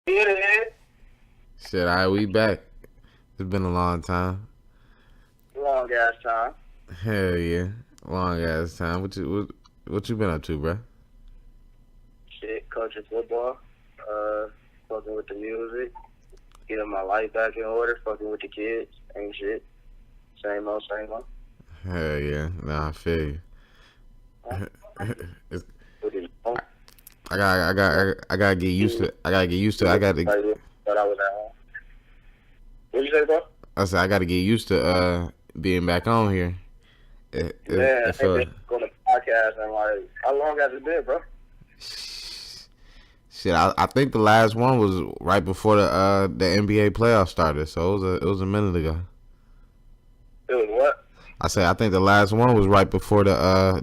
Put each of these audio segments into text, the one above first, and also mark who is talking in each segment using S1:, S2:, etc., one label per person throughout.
S1: Shit, all right, we back. It's been a long time.
S2: Long ass time.
S1: Hell yeah, long ass time. What you been up to, bro?
S2: Shit, coaching football. Fucking with the music. Getting my life back in order. Fucking with the kids. Ain't shit. Same old, same old.
S1: Hell yeah, nah, I feel you. I gotta get used to. I gotta get used to.
S2: But I was at home. What'd you say, bro?
S1: I said I gotta get used to being back on here.
S2: Man, I ain't been on the podcast and like, how long has it been, bro?
S1: Shit, I think the last one was right before the NBA playoffs started, so it was a minute ago.
S2: It was what?
S1: I said I think the last one was right before the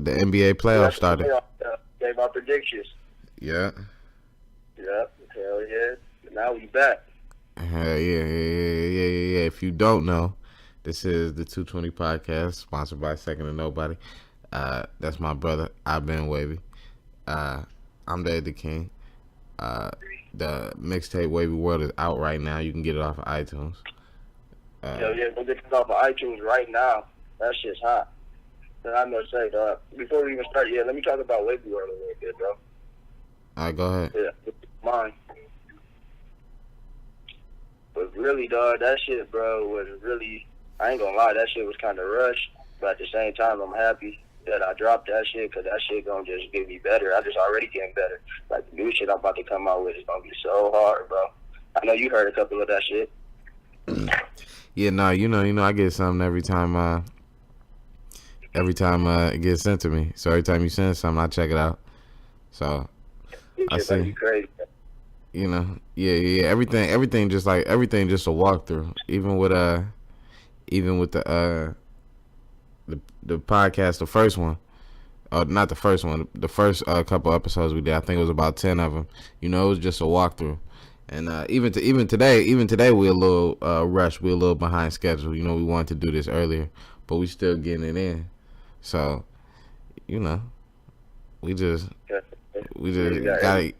S1: NBA playoffs started.
S2: Gave our predictions.
S1: Yeah.
S2: Yep. Hell yeah. Now we back.
S1: Hell yeah. If you don't know, this is the 220 podcast, sponsored by Second to Nobody. That's my brother, iBenWavy. I'm DavidthaKing. The mixtape Wavy World is out right now. You can get it off of iTunes.
S2: Hell yeah, go get it off of iTunes right now. That shit's hot. And I'm gonna say, dog, before we even start, let me talk about Wavy World a little bit, bro.
S1: Alright, go ahead.
S2: Yeah, mine. But really, dog, that shit, bro, was really, I ain't gonna lie, that shit was kind of rushed. But at the same time, I'm happy that I dropped that shit, because that shit gonna just get me better. I just already getting better. Like, the new shit I'm about to come out with is gonna be so hard, bro. I know you heard a couple of that shit.
S1: Yeah, no, you know, I get something every time it gets sent to me. So every time you send something, I check it out. So I see.
S2: Crazy.
S1: You know, yeah. Everything just a walkthrough. Even with the podcast, the first one. Not the first one. The first couple episodes we did, I think it was about 10 of them. You know, it was just a walkthrough. And even today, we're a little rushed. We're a little behind schedule. You know, we wanted to do this earlier, but we still getting it in. So, you know, we just gotta.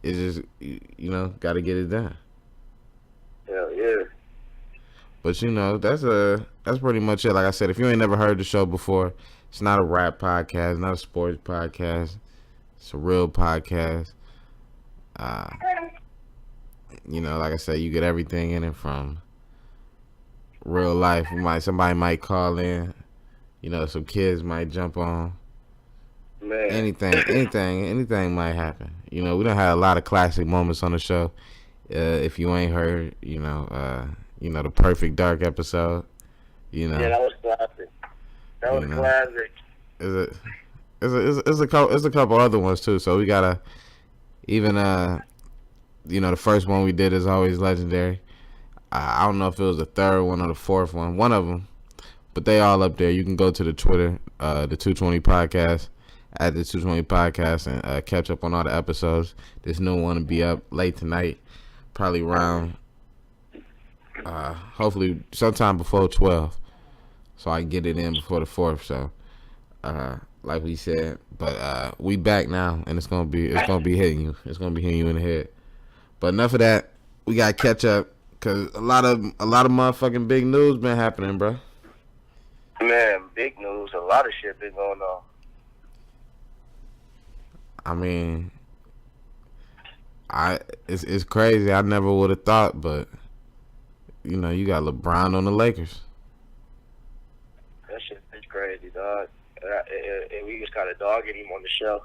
S1: It's just, you know, gotta get it done.
S2: Hell yeah.
S1: But you know, that's pretty much it. Like I said, if you ain't never heard the show before, it's not a rap podcast, not a sports podcast. It's a real podcast. You know, like I said, you get everything in it from real life. Somebody might call in. You know, some kids might jump on.
S2: Man.
S1: Anything might happen. You know, we done had a lot of classic moments on the show. If you ain't heard, you know, the Perfect Dark episode. You know.
S2: Yeah, that was classic. That was classic.
S1: It's a couple other ones too. So we gotta even you know, the first one we did is always legendary. I don't know if it was the third one or the fourth one of them, but they all up there. You can go to the Twitter, the 220 podcast, at the 220 podcast, and catch up on all the episodes. This new one will be up late tonight, probably around hopefully sometime before 12, so I can get it in before the 4th. So like we said, but we back now, and it's gonna be hitting you. It's gonna be hitting you in the head. But enough of that. We gotta catch up, cause a lot of motherfucking big news been happening, bro.
S2: Man, big news. A lot of shit been going on.
S1: I mean, it's crazy. I never would have thought, but you know, you got LeBron on the Lakers.
S2: That shit is crazy, dog. And we was kind of dogging him on the show.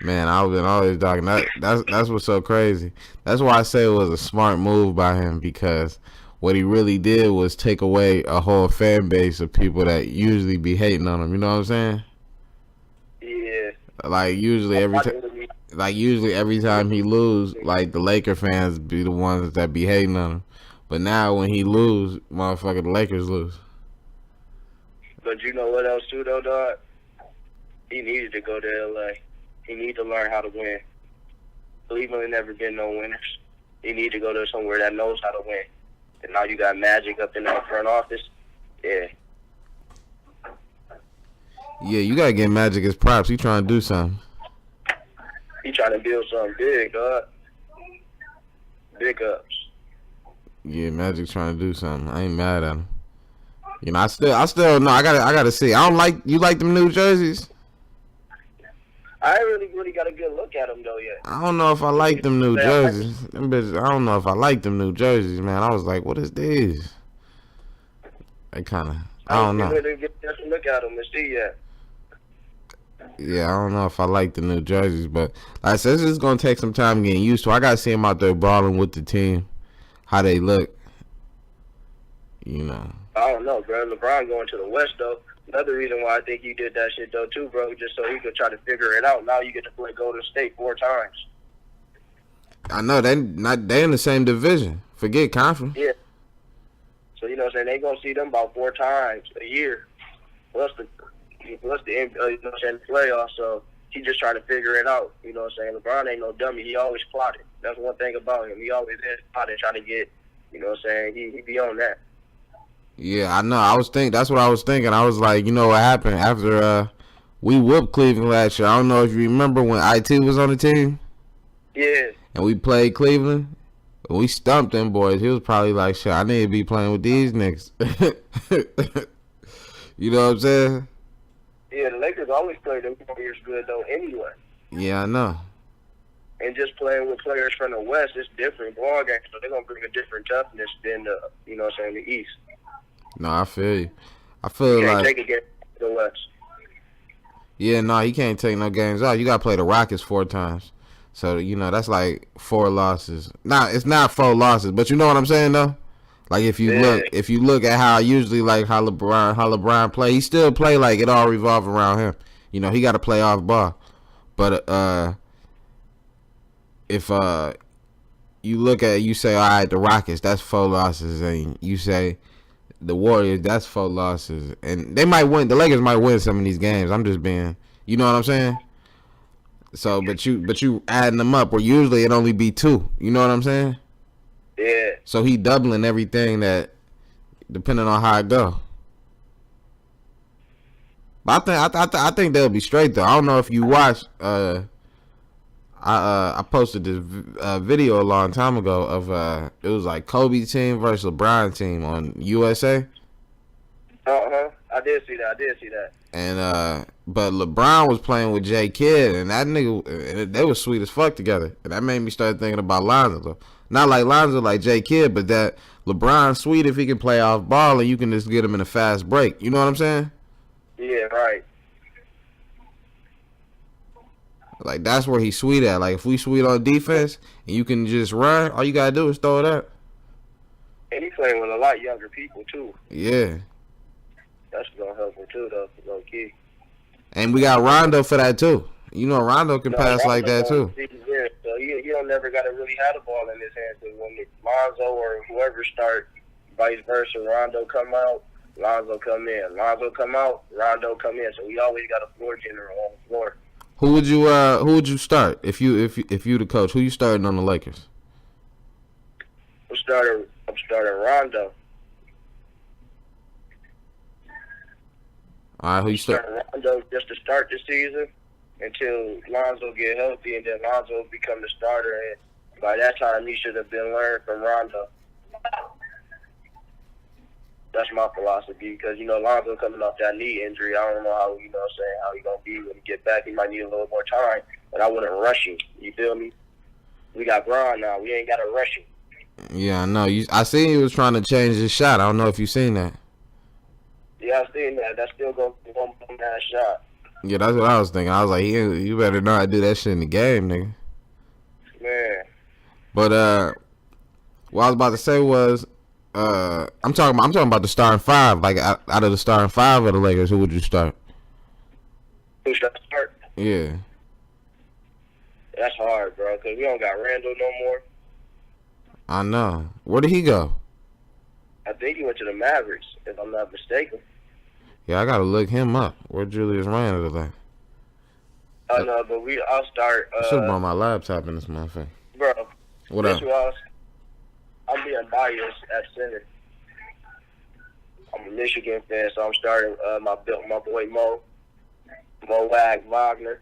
S1: Man, I've been always dogging. That's what's so crazy. That's why I say it was a smart move by him, because what he really did was take away a whole fan base of people that usually be hating on him. You know what I'm saying?
S2: Yeah.
S1: Like usually every time he lose, like the Laker fans be the ones that be hating on him. But now when he lose, motherfucker, the Lakers lose.
S2: But you know what else too, though, dog? He needed to go to LA. He needed to learn how to win. Cleveland never been no winners. He need to go to somewhere that knows how to win. And now you got Magic up in that front office. Yeah.
S1: Yeah, you gotta get Magic his props. He trying to do something.
S2: He trying to build something big, dog. Big ups.
S1: Yeah, Magic trying to do something. I ain't mad at him. You know, I still no. I gotta see. I don't like you like them new jerseys.
S2: I ain't really got a good look at them though yet.
S1: I don't know if I like them new jerseys. Them bitches, I don't know if I like them new jerseys, man. I was like, what is this? They kind of, I don't know.
S2: Really get a look at them and see yet.
S1: Yeah, I don't know if I like the new jerseys, but like I said, this is gonna take some time getting used to. I gotta see them out there balling with the team, how they look. You know.
S2: I don't know, bro. LeBron going to the West though. Another reason why I think he did that shit though too, bro, just so he could try to figure it out. Now you get to play Golden State 4 times.
S1: I know they in the same division. Forget conference.
S2: Yeah. So you know what I'm saying, they gonna see them about 4 times a year. Plus the you know what I'm saying, playoffs. So he just trying to figure it out. You know what I'm saying? LeBron ain't no dummy. He always plotted. That's one thing about him. He always is plotting, trying to get. You know what I'm saying? He be on that.
S1: Yeah, I know. That's what I was thinking. I was like, you know what happened after we whooped Cleveland last year. I don't know if you remember when IT was on the team.
S2: Yeah.
S1: And we played Cleveland. We stumped them boys. He was probably like, shit, I need to be playing with these niggas. You know what I'm saying?
S2: Yeah, the Lakers always play them players good though anyway.
S1: Yeah, I know.
S2: And just playing with players from the West, it's different ball game. So they're gonna bring a different toughness than the you know what I'm saying, the East.
S1: No, I feel you. I feel
S2: You can't
S1: like
S2: take it against the West.
S1: yeah, no, he can't take no games out. You gotta play the Rockets 4 times. So, you know, that's like 4 losses. Nah, it's not 4 losses, but you know what I'm saying though? Like if you look at how usually like how LeBron play, he still play like it all revolve around him. You know, he gotta play off ball. But if you look at you say, all right, the Rockets, that's 4 losses, and you say the Warriors, that's 4 losses, and they might win. The Lakers might win some of these games. I'm just being, you know what I'm saying? So, but you adding them up, where usually it only be 2. You know what I'm saying?
S2: Yeah.
S1: So he doubling everything that, depending on how it go. But I think they'll be straight though. I don't know if you watched. I posted this video a long time ago of it was like Kobe team versus LeBron team on USA.
S2: I did see that.
S1: And but LeBron was playing with J Kidd, and that nigga, they was sweet as fuck together, and that made me start thinking about Lonzo though. Not like Lonzo, like J Kidd, but that LeBron sweet if he can play off ball and you can just get him in a fast break. You know what I'm saying?
S2: Yeah, right.
S1: Like that's where he's sweet at. Like if we sweet on defense and you can just run, all you gotta do is throw it up.
S2: And he's playing with a lot younger people too.
S1: Yeah.
S2: That's gonna help him too, though. Low key.
S1: And we got Rondo for that too. You know Rondo can pass
S2: Rondo
S1: like that too.
S2: Yeah, so he don't never gotta really have the ball in his hands. But when Lonzo or whoever start, vice versa, Rondo come out, Lonzo come in. Lonzo come out, Rondo come in. So we always got a floor general on the floor.
S1: Who would you start if you the coach? Who you starting on the Lakers?
S2: I'm starting Rondo.
S1: All right, who you start?
S2: Rondo just to start the season until Lonzo get healthy, and then Lonzo become the starter. And by that time, he should have been learned from Rondo. That's my philosophy because, you know, Lonzo coming off that knee injury, I don't know how, you know what I'm saying, how he going to be when he get back. He might need a little more time, but I wouldn't rush him. You feel me? We got Bron now. We ain't got to rush him.
S1: Yeah, I know. I seen he was trying to change his shot. I don't know if you seen that.
S2: Yeah, I seen that. That's still going to be one bad shot.
S1: Yeah, that's what I was thinking. I was like, you better not do that shit in the game, nigga.
S2: Man.
S1: But what I was about to say was, I'm talking about the starting 5. Like out of the starting 5 of the Lakers, who would you start?
S2: Who should I start?
S1: Yeah.
S2: That's hard, bro, because we don't got Randall no more.
S1: I know. Where did he go?
S2: I think he went to the Mavericks, if I'm not mistaken.
S1: Yeah, I gotta look him up. Where Julius Randle today?
S2: I know, but I'll start.
S1: I should have brought my laptop in this motherfucker.
S2: Bro,
S1: What up?
S2: I'm being biased at center. I'm a Michigan fan, so I'm starting my boy Mo Wagner.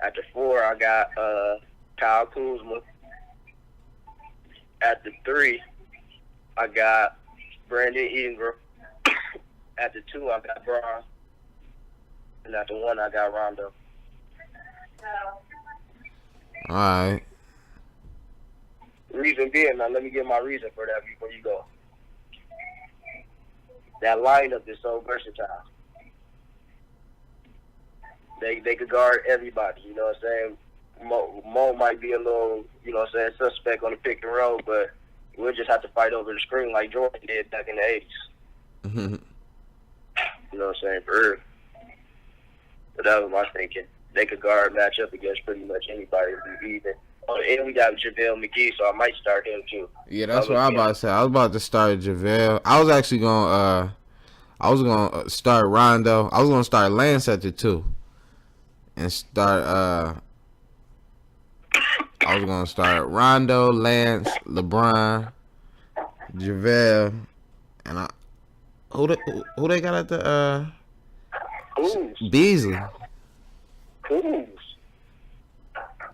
S2: At the 4, I got Kyle Kuzma. At the 3, I got Brandon Ingram. At the 2, I got Bron. And at the 1, I got Rondo.
S1: All right.
S2: Reason being, now let me give my reason for that before you go. That lineup is so versatile. They could guard everybody, you know what I'm saying? Mo might be a little, you know what I'm saying, suspect on the pick and roll, but we'll just have to fight over the screen like Jordan did back in the 80s. You know what I'm saying? For real. So that was my thinking. They could guard, match up against pretty much anybody if we even. Oh, and we got JaVale McGee, so I might start him too.
S1: Yeah, that's what I was about to say. I was about to start JaVale. I was actually gonna start Rondo. I was gonna start Lance at the 2. And start I was gonna start Rondo, Lance, LeBron, JaVale, and who they got at the Beasley.
S2: Cool.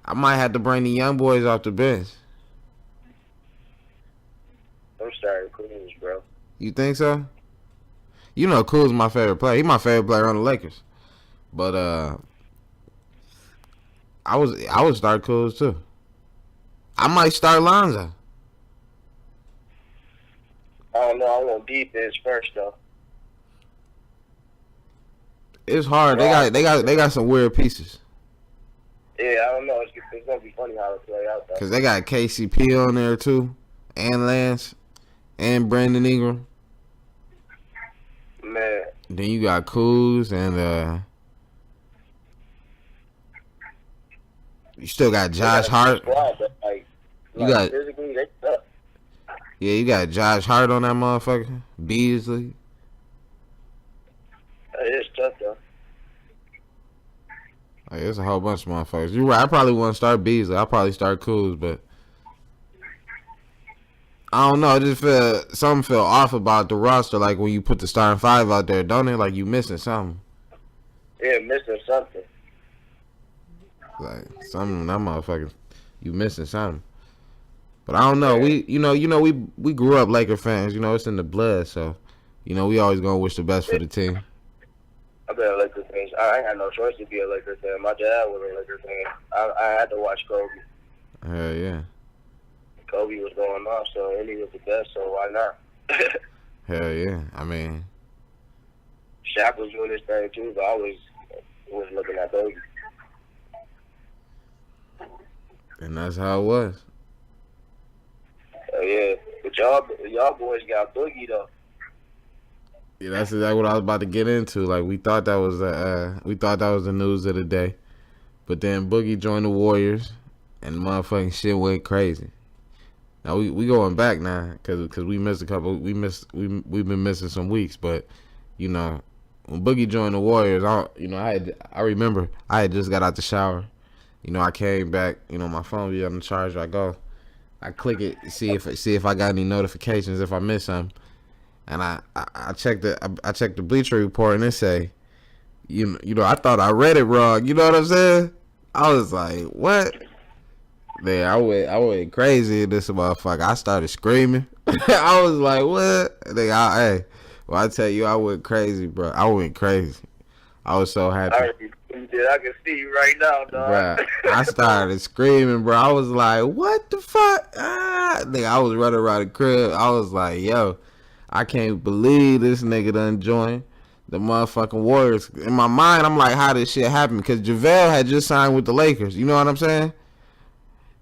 S1: I might have to bring the young boys off the bench.
S2: I'm starting Coons, bro.
S1: You think so? You know, Cool's my favorite player. He's my favorite player on the Lakers. But I would start Coons too. I might start Lonzo.
S2: I don't know. I want defense first though.
S1: It's hard. They got some weird pieces.
S2: Yeah, I don't know. It's gonna be funny how it play out though.
S1: Cause they got KCP on there too, and Lance, and Brandon Ingram.
S2: Man.
S1: Then you got Kuz and you still got Josh Hart.
S2: Squad, but
S1: You got
S2: physically they tough.
S1: Yeah, you got Josh Hart on that motherfucker. Beasley.
S2: It's tough though.
S1: Like, there's a whole bunch of motherfuckers. You're right. I probably wouldn't start Beasley. I'll probably start Kuz, but I don't know. I just feel something feel off about the roster. Like when you put the starting 5 out there, don't it? Like you missing something.
S2: Yeah, missing something.
S1: Like something that motherfucker, you missing something. But I don't know. We grew up Laker fans. You know, it's in the blood. So, you know, we always gonna wish the best for the team.
S2: I've been a Lakers fan. I ain't had no choice to be a Lakers fan. My dad was a Lakers fan. I had to watch Kobe.
S1: Hell yeah.
S2: Kobe was going off, so and he was the best. So why not?
S1: Hell yeah. I mean,
S2: Shaq was doing his thing too, but I was looking at Kobe.
S1: and that's how it was.
S2: Yeah, but y'all boys got Boogie though.
S1: Yeah, that's exactly what I was about to get into. Like we thought that was the news of the day, but then Boogie joined the Warriors, and motherfucking shit went crazy. Now we going back now because we missed a couple. We've been missing some weeks, but you know when Boogie joined the Warriors, I remember I had just got out the shower. You know I came back. You know my phone be on the charger. I click it, see if I got any notifications if I miss something. And I checked the Bleacher Report and it say, you know, I thought I read it wrong. You know what I'm saying? I was like, what? Man, I went crazy in this motherfucker. I started screaming. I was like, what? Hey, well, I tell you, I went crazy, bro. I went crazy. I was so happy.
S2: I can see you right now, dog.
S1: Bruh, I started screaming, bro. I was like, what the fuck? I was running around the crib. I was like, yo, I can't believe this nigga done joined the motherfucking Warriors. In my mind, I'm like, how this shit happened? Because JaVale had just signed with the Lakers. You know what I'm saying?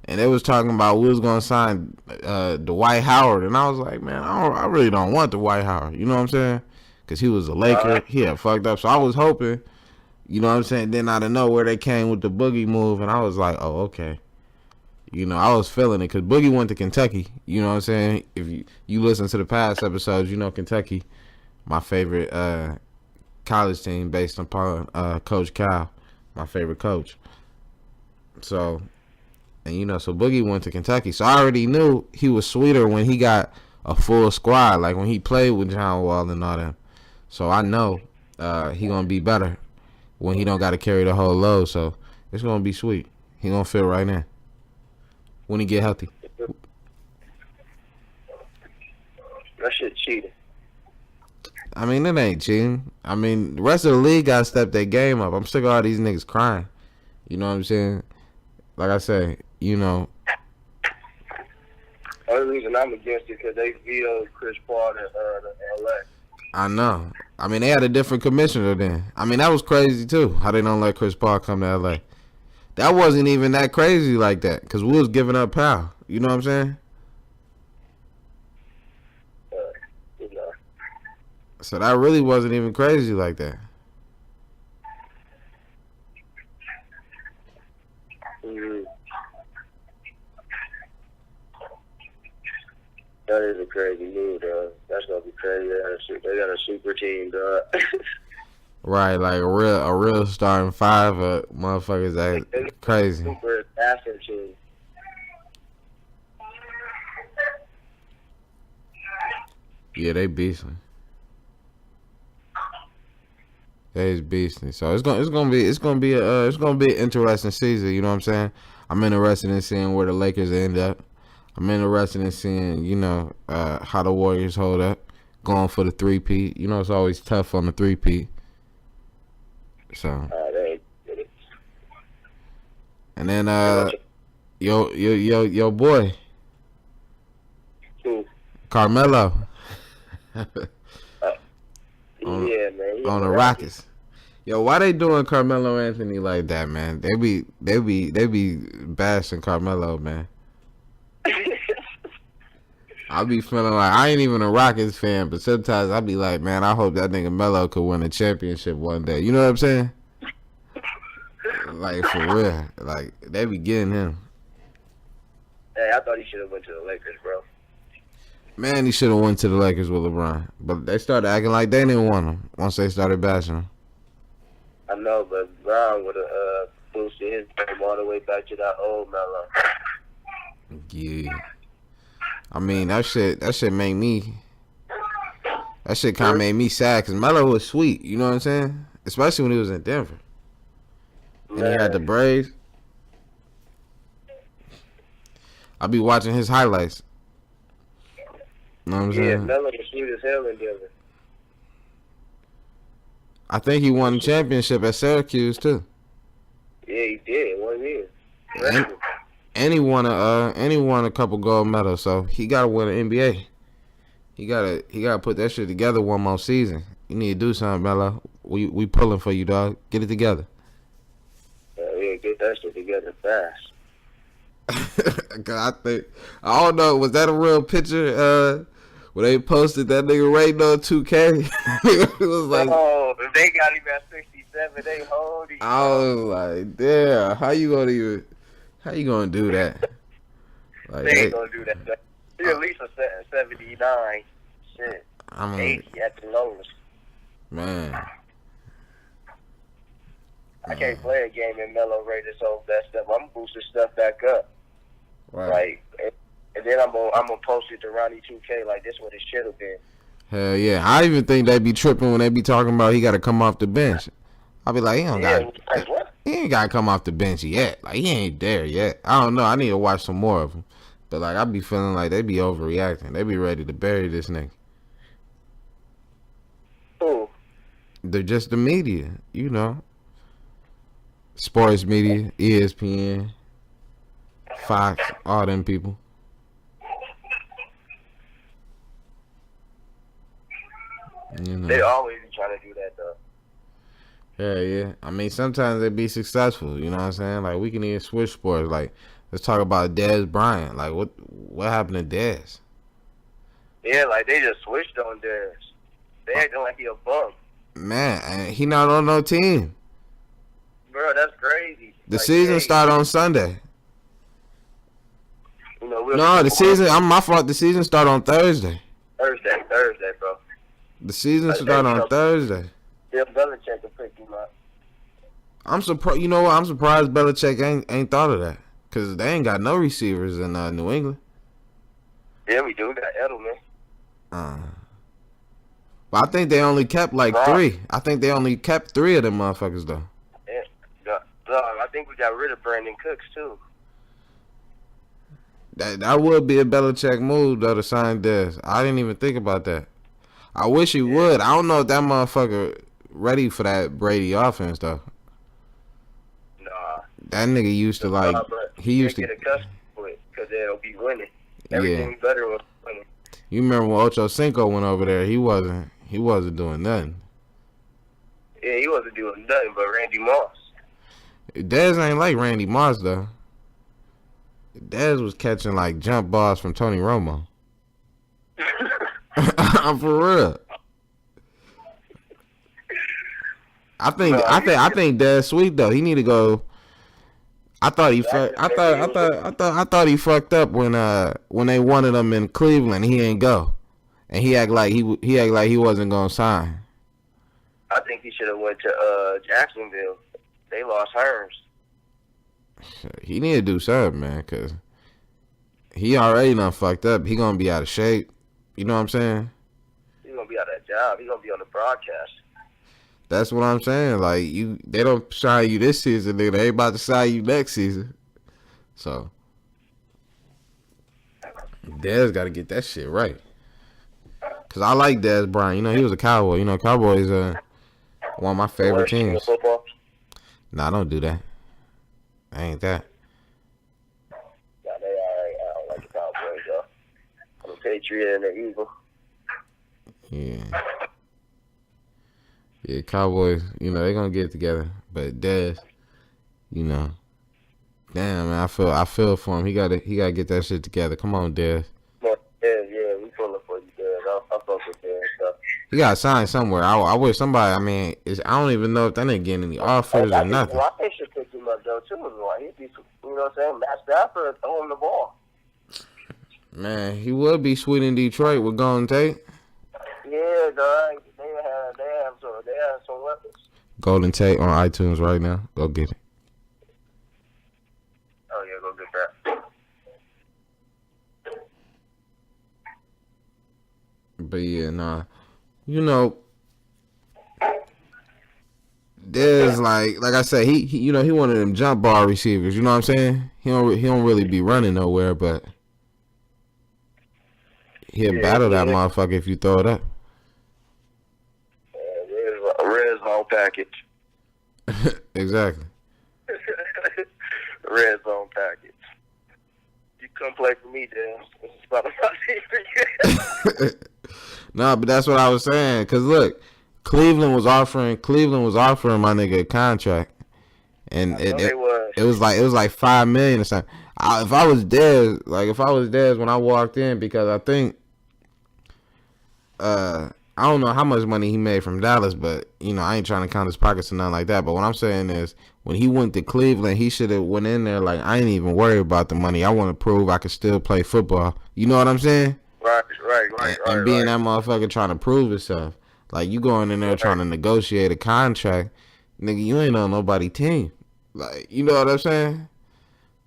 S1: And they was talking about we was going to sign Dwight Howard. And I was like, man, I really don't want Dwight Howard. You know what I'm saying? Because he was a Laker. He had fucked up. So I was hoping, you know what I'm saying? Then out of nowhere, they came with the Boogie move. And I was like, oh, okay. You know, I was feeling it because Boogie went to Kentucky. You know what I'm saying? If you listen to the past episodes, you know Kentucky, my favorite college team based upon Coach Cal, my favorite coach. So, and you know, so Boogie went to Kentucky. So I already knew he was sweeter when he got a full squad, like when he played with John Wall and all them. So I know he going to be better when he don't got to carry the whole load. So it's going to be sweet. He going to feel right now when he get healthy.
S2: That shit cheating.
S1: I mean, it ain't cheating. I mean, the rest of the league got to step their game up. I'm sick of all these niggas crying. You know what I'm saying? Like I say, you know.
S2: Only reason I'm against it because they vetoed Chris Paul to LA.
S1: I know. I mean, they had a different commissioner then. I mean, that was crazy too. How they don't let Chris Paul come to LA. That wasn't even that crazy like that because we was giving up Powell. You know what I'm saying?
S2: You know.
S1: So that really wasn't even crazy like that.
S2: Mm-hmm. That is a crazy move, dog. That's gonna be crazy. They got a super team, dog.
S1: Right, like a real starting five of motherfuckers that crazy.
S2: Super assassin team.
S1: Yeah, they beastly. They's beastly. So it's gonna be an interesting season. You know what I'm saying? I'm interested in seeing where the Lakers end up. I'm interested in seeing, you know, how the Warriors hold up, going for the 3-peat. You know, it's always tough on the 3-peat. So. And then yo boy, Carmelo.
S2: Yeah, man.
S1: On the Rockets. Yo, why they doing Carmelo Anthony like that, man? They be bashing Carmelo, man. I be feeling like I ain't even a Rockets fan, but sometimes I be like, man, I hope that nigga Melo could win a championship one day. You know what I'm saying? Like, for real. Like, they be getting him.
S2: Hey, I thought he should have went to the Lakers, bro.
S1: Man, he should have went to the Lakers with LeBron. But they started acting like they didn't want him once they started bashing him.
S2: I know, but Brown would have boosted his game all the way back to that old Melo.
S1: Yeah. I mean, that shit made me... That shit kind of made me sad because Melo was sweet. You know what I'm saying? Especially when he was in Denver. And he had the braids. I be watching his highlights. You know what I'm saying?
S2: Yeah, Melo was sweet as hell in Denver.
S1: I think he won the championship at Syracuse too.
S2: Yeah, he did. 1 year.
S1: And he won a couple gold medals, so he gotta win an NBA. He gotta put that shit together one more season. You need to do something, Melo. We pulling for you, dog. Get it together.
S2: Yeah, get that shit together fast.
S1: Cause I don't know, was that a real picture? Where they posted that nigga rating on 2K? It was like,
S2: oh, if they got him at 67, they hold him.
S1: I was like, damn, how you gonna do that? Like,
S2: they ain't gonna do that. He at least a 79. Shit.
S1: I mean,
S2: 80 at the lowest.
S1: Man.
S2: I can't play a game in Melo rated so that stuff. I'm boosting stuff back up.
S1: Right.
S2: Like, and then I'm gonna post it to Ronnie 2K like this what it should have been.
S1: Hell yeah. I even think they be tripping when they be talking about he gotta come off the bench. I be like, he ain't gotta come off the bench yet. Like, he ain't there yet. I don't know. I need to watch some more of them. But like, I be feeling like they be overreacting. They be ready to bury this nigga.
S2: Who?
S1: They're just the media, you know. Sports media, ESPN, Fox, all them people. You know.
S2: They always be trying to do that though.
S1: Yeah, yeah. I mean, sometimes they be successful. You know what I'm saying? Like, we can even switch sports. Like, let's talk about Dez Bryant. Like, what happened to Dez?
S2: Yeah, like they just switched on Dez. They acting like he a bum.
S1: Man, he not on no team.
S2: Bro, that's crazy.
S1: The season start on Sunday.
S2: You know,
S1: No, the season. My fault. The season start on Thursday.
S2: Thursday, bro.
S1: The season start on Thursday.
S2: Yeah, Belichick will pick him up.
S1: I'm surprised. You know what? I'm surprised Belichick ain't thought of that, cause they ain't got no receivers in New England.
S2: Yeah, we do. We got Edelman.
S1: But I think they only kept like 3. I think they only kept 3 of them motherfuckers though.
S2: Yeah, I think we got rid of Brandon Cooks too.
S1: That would be a Belichick move though to sign Dez. I didn't even think about that. I wish he would. I don't know if that motherfucker ready for that Brady offense though.
S2: Nah.
S1: That nigga used to like. He used to
S2: get accustomed to it because they'll be winning. Everything better with winning.
S1: You remember when Ocho Cinco went over there? He wasn't doing nothing.
S2: Yeah, he wasn't doing nothing but Randy Moss. Dez
S1: ain't like Randy Moss though. Dez was catching like jump balls from Tony Romo. I'm for real. I think Dez sweet though. He need to go. I thought he fucked up when they wanted him in Cleveland. He ain't go, and he act like he wasn't gonna sign.
S2: I think he should have went to Jacksonville. They lost Hearns.
S1: He need to do something, man, cause he already done fucked up. He gonna be out of shape. You know what I'm saying?
S2: He gonna be out of that job. He gonna be on the broadcast.
S1: That's what I'm saying. Like they don't sign you this season, nigga. They about to sign you next season. So Dez got to get that shit right. Cause I like Dez Bryant. You know he was a Cowboy. You know Cowboys one of my favorite teams. Nah, don't do that. I ain't that.
S2: Nah, they alright. I don't like the Cowboys though. I'm a Patriot and an Eagle.
S1: Yeah. Yeah, Cowboys, you know, they gonna get it together. But Dez, you know, damn man, I feel for him. He gotta get that shit together. Come on, Dez.
S2: Yeah, we pulling for you, Dez. I fuck with Dez stuff.
S1: He got signed somewhere. I wish somebody. I mean, I don't even know if that nigga getting any offers or nothing.
S2: Well, I think should pick him up though too. He'd be, you know what I'm saying? Matt Stafford throwing the ball.
S1: Man, he would be sweet in Detroit with Golden Tate.
S2: Yeah, dog. They have some weapons.
S1: Golden Tate on iTunes right now. Go get it.
S2: Oh yeah, go get that.
S1: But yeah, nah. You know, there's like I said, he you know he one of them jump ball receivers. You know what I'm saying? He don't really be running nowhere, but he'll battle that motherfucker if you throw it up.
S2: Red zone package.
S1: Exactly.
S2: Red zone package. You come play for me, Dan. It's about
S1: Nah, but that's what I was saying. Cause look, Cleveland was offering my nigga a contract, and it was like $5 million or something. If I was Dez when I walked in, because I think I don't know how much money he made from Dallas, but you know I ain't trying to count his pockets or nothing like that. But what I'm saying is, when he went to Cleveland, he should have went in there like, I ain't even worried about the money. I want to prove I can still play football. You know what I'm saying?
S2: Right.
S1: And being that motherfucker trying to prove himself, like you going in there trying to negotiate a contract, nigga, you ain't on nobody team. Like, you know what I'm saying?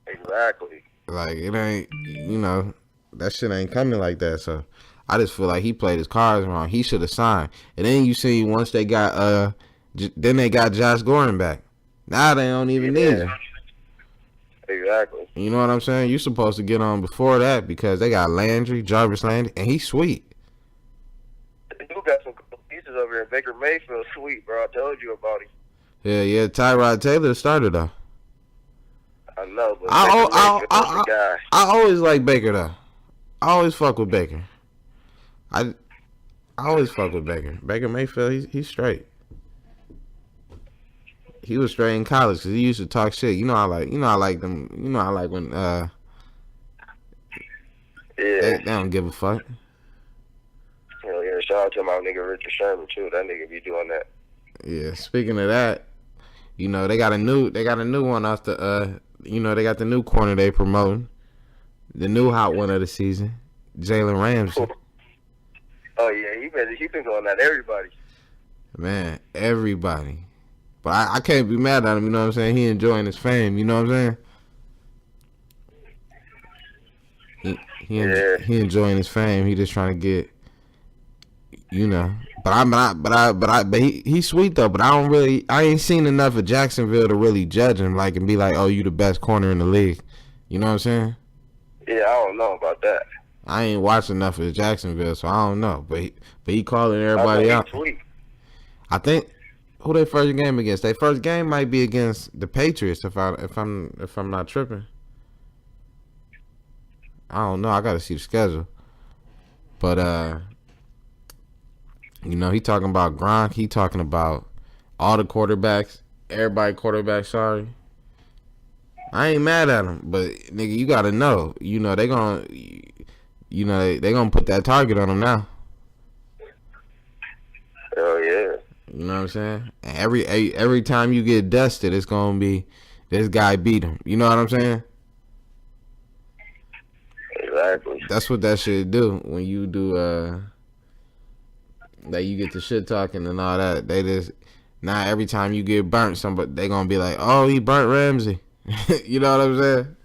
S2: Exactly.
S1: Like it ain't, you know, that shit ain't coming like that. So I just feel like he played his cards wrong. He should have signed. And then you see once they got then they got Josh Gordon back. Now they don't even need him.
S2: Exactly.
S1: You know what I'm saying? You supposed to get on before that because they got Jarvis Landry, and he's sweet.
S2: They do got some pieces over here. Baker Mayfield, sweet, bro. I told you about him.
S1: Yeah. Tyrod Taylor started though.
S2: I know, but I
S1: always like Baker though. I always fuck with Baker. I always fuck with Baker. Baker Mayfield, he's straight. He was straight in college because he used to talk shit. I like them. I like when they don't give a fuck.
S2: Hell yeah, shout out to my nigga Richard Sherman too. That nigga be doing that.
S1: Yeah, speaking of that, they got a new one off the they got the new corner they promoting. The new hot one of the season, Jalen Ramsey.
S2: Oh yeah, he been going at everybody.
S1: Man, everybody. But I can't be mad at him, you know what I'm saying? He enjoying his fame, you know what I'm saying? He enjoying his fame. He just trying to get, But he's sweet though. But I ain't seen enough of Jacksonville to really judge him, like, and be like, oh, you the best corner in the league. You know what I'm saying?
S2: Yeah, I don't know about that.
S1: I ain't watched enough of Jacksonville, so I don't know. But he calling
S2: I
S1: everybody
S2: know
S1: out.
S2: he tweet.
S1: I think who their first game against? Their first game might be against the Patriots if I'm not tripping. I don't know. I gotta see the schedule. But you know, he talking about Gronk. He talking about all the quarterbacks. Everybody quarterback. Sorry. I ain't mad at him, but nigga, you gotta know. You know they gonna. You know they gonna put that target on him now.
S2: Oh yeah.
S1: You know what I'm saying? And every time you get dusted, it's gonna be this guy beat him. You know what I'm saying?
S2: Exactly.
S1: That's what that shit do when you do like you get the shit talking and all that. They just now every time you get burnt, somebody they gonna be like, oh, he burnt Ramsey. You know what I'm saying?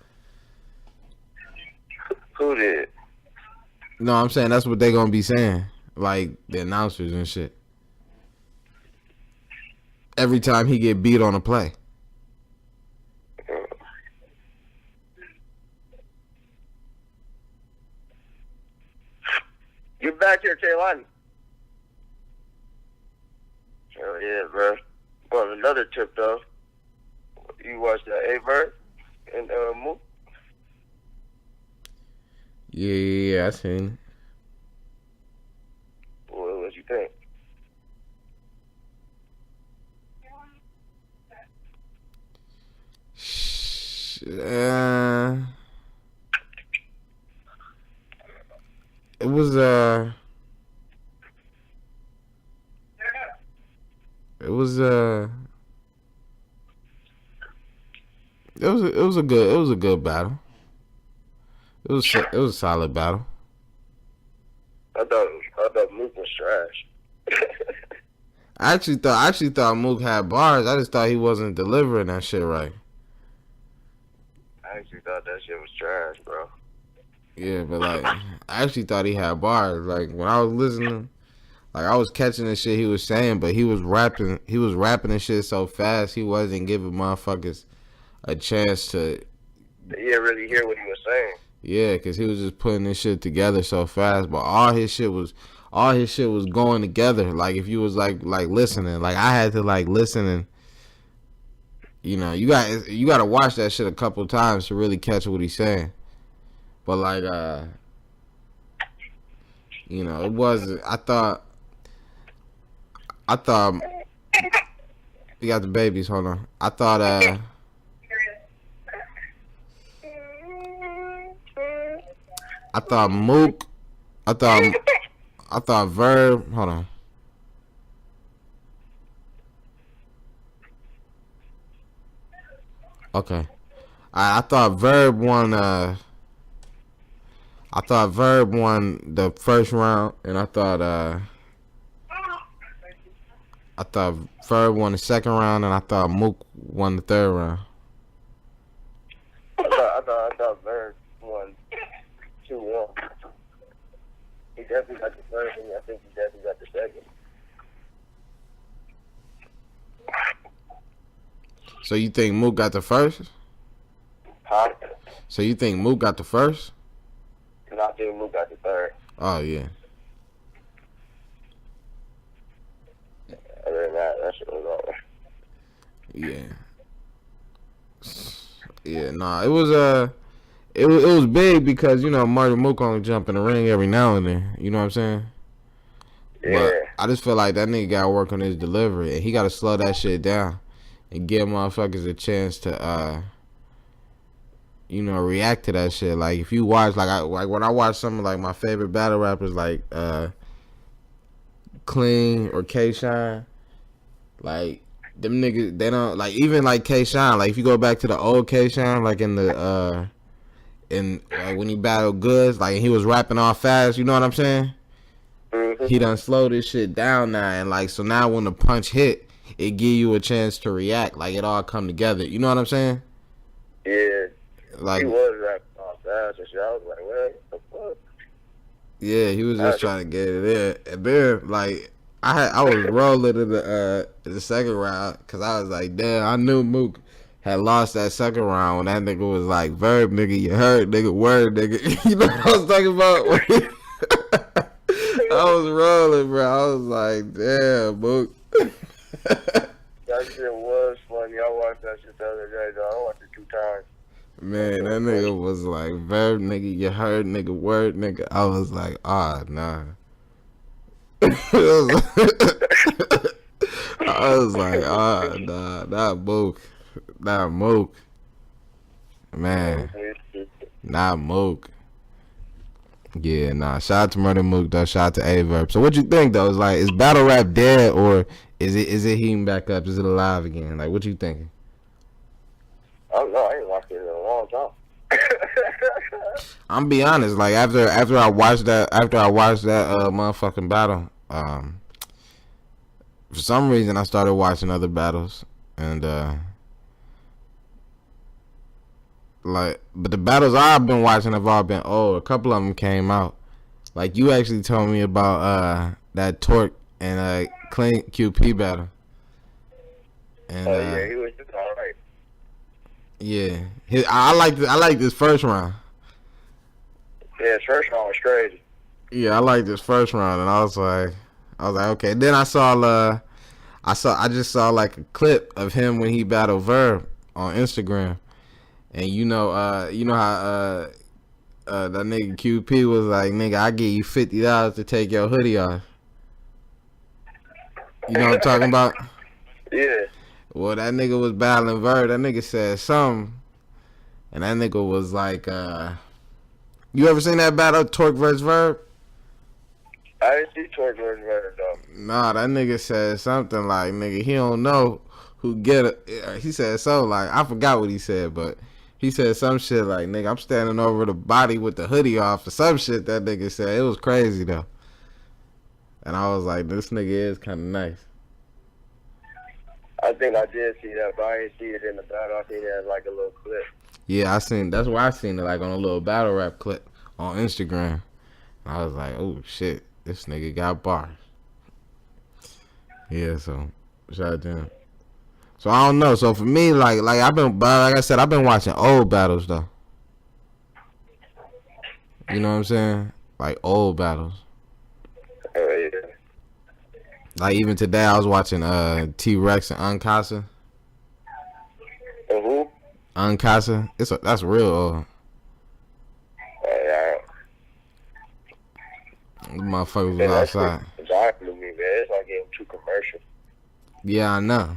S2: Who did?
S1: No, I'm saying that's what they gonna be saying, like the announcers and shit. Every time he get beat on a play.
S2: Get back here, Kanan. Oh yeah, bro. Well, another tip though. You watched that Aye Verb and Mook?
S1: Yeah, I seen
S2: What you think?
S1: it. It was it was a good battle. It was a solid battle.
S2: I thought Mook was trash.
S1: I actually thought Mook had bars. I just thought he wasn't delivering that shit right.
S2: I actually thought that shit was trash, bro.
S1: Yeah, but like I actually thought he had bars. Like when I was listening, like I was catching the shit he was saying, but he was rapping and shit so fast he wasn't giving motherfuckers a chance to.
S2: You didn't really hear what he was saying.
S1: Yeah, cause he was just putting this shit together so fast, but all his shit was going together. Like if you was like listening, like I had to like listen and. You know, you got to watch that shit a couple times to really catch what he's saying. But like, you know, it was. I thought. We got the babies. Hold on. I thought. I thought Mook. I thought Verb. Hold on. Okay. I thought Verb won. I thought Verb won the first round, and I thought Verb won the second round, and I thought Mook won the third round.
S2: I thought Verb won 2-1. He definitely got the first, and I think he definitely got the second.
S1: So you think Mook got the first?
S2: Huh?
S1: So you think Mook got the first?
S2: And I think Mook got the third.
S1: Oh yeah.
S2: Other than that shit was over.
S1: Yeah. Yeah. Nah. It was it was big because you know Murda Mook only jump in the ring every now and then. You know what I'm saying?
S2: Yeah.
S1: But I just feel like that nigga got to work on his delivery, and he got to slow that shit down and give motherfuckers a chance to you know, react to that shit. Like if you watch, like when I watch some of like my favorite battle rappers, like Clean or K Shine, like them niggas, they don't like even like K Shine. Like if you go back to the old K Shine, like in the like when he battled Goods, like he was rapping all fast. You know what I'm saying?
S2: Mm-hmm.
S1: He done slowed this shit down now, and like so now when the punch hit, it give you a chance to react. Like it all come together. You know what I'm saying?
S2: Yeah.
S1: Like
S2: he was rapping all fast and shit. I was like, what the fuck?
S1: Yeah, he was just trying to get it in. And then, like, I was rolling in the second round because I was like, damn, I knew Mook had lost that second round when that nigga was like, Verb, nigga, you heard, nigga, word, nigga. You know what I was talking about? I was rolling, bro. I was like, damn, Mook.
S2: That shit was funny. I watched that shit the other day, though. I watched it 2 times.
S1: Man, that nigga was like, Verb, nigga, you heard, nigga, word, nigga. I was like, nah. I was like, nah, not Mook. Not Mook. Man, not Mook. Yeah, nah. Shout out to Murda Mook, though. Shout out to Aye Verb. So what you think, though? Is battle rap dead, or is it heating back up? Is it alive again? Like, what you thinking?
S2: I don't know. I ain't watched it in a long time.
S1: I'm be honest. Like after I watched that motherfucking battle, for some reason I started watching other battles, and but the battles I've been watching have all been old. A couple of them came out. Like you actually told me about that Torque and Clean QP battle. And,
S2: yeah, he was just all right.
S1: Yeah, I like this first round.
S2: Yeah, his first round was crazy.
S1: Yeah, I like this first round, and I was like, okay. Then I just saw like a clip of him when he battled Verb on Instagram, and you know how that nigga QP was like, nigga, I give you $50 to take your hoodie off. You know what I'm talking about?
S2: Yeah.
S1: Well, that nigga was battling Verb. That nigga said something, and that nigga was like, you ever seen that battle, Torque versus Verb?
S2: I didn't see Torque versus Verb, though.
S1: Nah, that nigga said something like, nigga, he don't know who get it. He said something like, I forgot what he said, but he said some shit like, nigga, I'm standing over the body with the hoodie off or some shit that nigga said. It was crazy, though. And I was like, this nigga is kind of nice.
S2: I think I did see that, but I didn't see it in the battle. I think it had like a little clip.
S1: Yeah, that's why I seen it like on a little battle rap clip on Instagram. I was like, oh shit, this nigga got bars. Yeah, so shout out to him. So I don't know. So for me, like I said, I've been watching old battles though. You know what I'm saying? Like old battles.
S2: Yeah.
S1: Like even today, I was watching T-Rex and Uncasa.
S2: And who?
S1: Uncasa. That's real old.
S2: Yeah.
S1: The motherfuckers was outside.
S2: Exactly, man. It's like getting too commercial.
S1: Yeah, I know.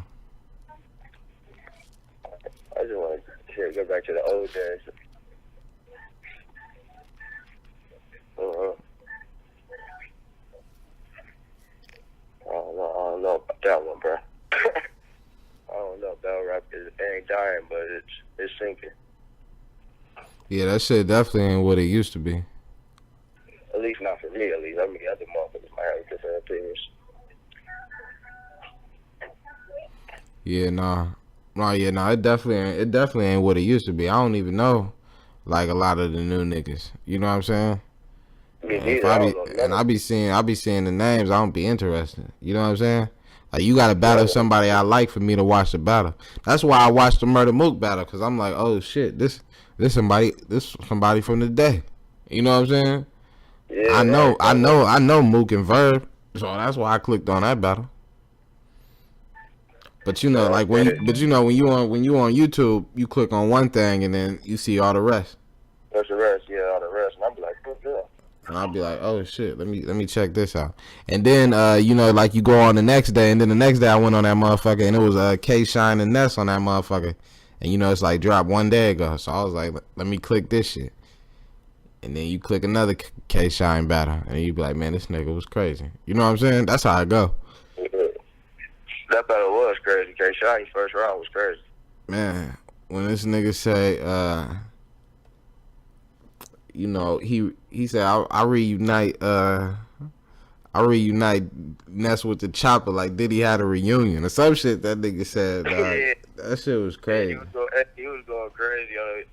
S2: I just want to go back to the old days. I don't know about that one, bro. I don't know. Battle rap ain't dying, but it's sinking.
S1: Yeah, that shit definitely ain't what it used to be.
S2: At least not for me. At least I mean, other motherfuckers might have different opinions.
S1: Yeah, nah. It definitely ain't what it used to be. I don't even know, like a lot of the new niggas. You know what I'm saying? I be seeing the names. I don't be interested. You know what I'm saying? Like you gotta battle somebody I like for me to watch the battle. That's why I watched the Murda Mook battle, cause I'm like, oh shit, this somebody from the day. You know what I'm saying?
S2: Yeah,
S1: I know Mook and Verb, so that's why I clicked on that battle. But you know, like when you on YouTube, you click on one thing and then you see all the rest.
S2: That's the rest, yeah, all the rest, and I'll be like, what's that?
S1: And I'll be like, oh shit, let me check this out. And then like you go on the next day, and then the next day I went on that motherfucker, and it was K Shine and Ness on that motherfucker, and it's like dropped one day ago. So I was like, let me click this shit. And then you click another K Shine battle, and you be like, man, this nigga was crazy. You know what I'm saying? That's how I go.
S2: That battle was crazy. K Shine's first round was crazy. Man,
S1: when this nigga say, he said, I reunite Ness with the chopper like Diddy had a reunion or some shit that nigga said.
S2: Yeah.
S1: That shit was crazy.
S2: He was going crazy on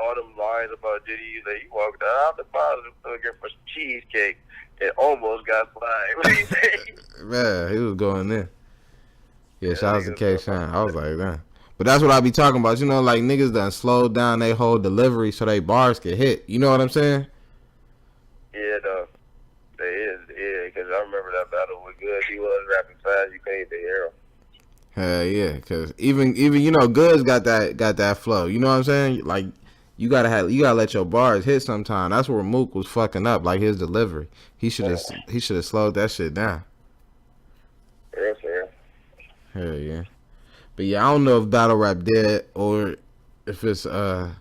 S2: all them lines about Diddy. He walked out the bottom looking for some cheesecake and almost got fired.
S1: Man, he was going in. Yeah, shout out to K Shine. I was like, damn. But that's what I be talking about. You know, like niggas done slowed down their whole delivery so they bars can hit. You know what I'm saying?
S2: Yeah, though. They is, yeah, because I remember that battle was good. He was rapping fast. You couldn't even hear him.
S1: Hell yeah, cause even you know, Goods got that flow. You know what I'm saying? Like you gotta let your bars hit sometime. That's where Mook was fucking up, like his delivery. He should have slowed that shit down.
S2: Yeah, fair.
S1: Hell yeah. But yeah, I don't know if battle rap dead or if it's alive.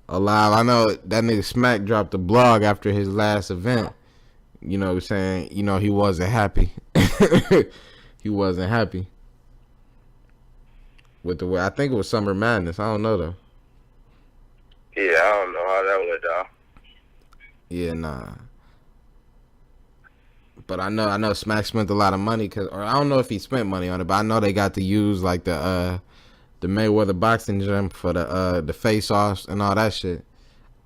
S1: I know that nigga Smack dropped a blog after his last event. You know what I'm saying? You know, he wasn't happy. He wasn't happy with the way. I think it was Summer Madness. I don't know though.
S2: Yeah, I don't know how that went down.
S1: Yeah, nah. But I know Smack spent a lot of money, or I don't know if he spent money on it, but I know they got to use like the Mayweather boxing gym for the face offs and all that shit.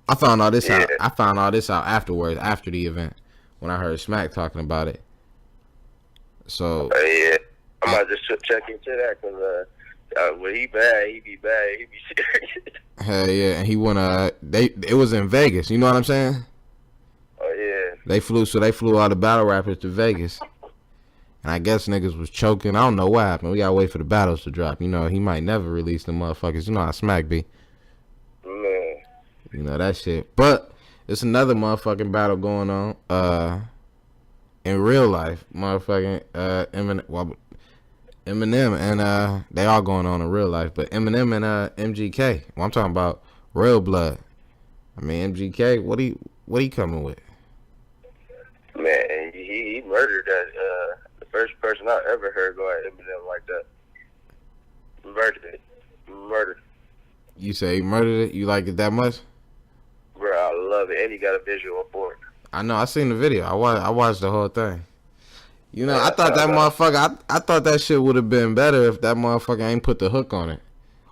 S1: I found all this out. I found all this out afterwards, after the event, when I heard Smack talking about it. So
S2: yeah, I might just check into that because when he bad, he be bad. He be serious.
S1: Hell yeah, and he went. It was in Vegas. You know what I'm saying?
S2: Oh yeah.
S1: They flew all the battle rappers to Vegas, and I guess niggas was choking. I don't know what happened. We gotta wait for the battles to drop. You know, he might never release the motherfuckers. You know how Smack be.
S2: Man.
S1: You know that shit. But it's another motherfucking battle going on. In real life, motherfucking Eminem and they all going on in real life, but Eminem and MGK. Well, I'm talking about real blood. I mean MGK, what he coming with?
S2: Man, he murdered that. The first person I ever heard go at Eminem like that. Murdered.
S1: You say he murdered it? You like it that much?
S2: Bro, I love it, and he got a visual for it.
S1: I know. I seen the video. I watched the whole thing. You know, I thought that motherfucker. I thought that shit would have been better if that motherfucker ain't put the hook on it,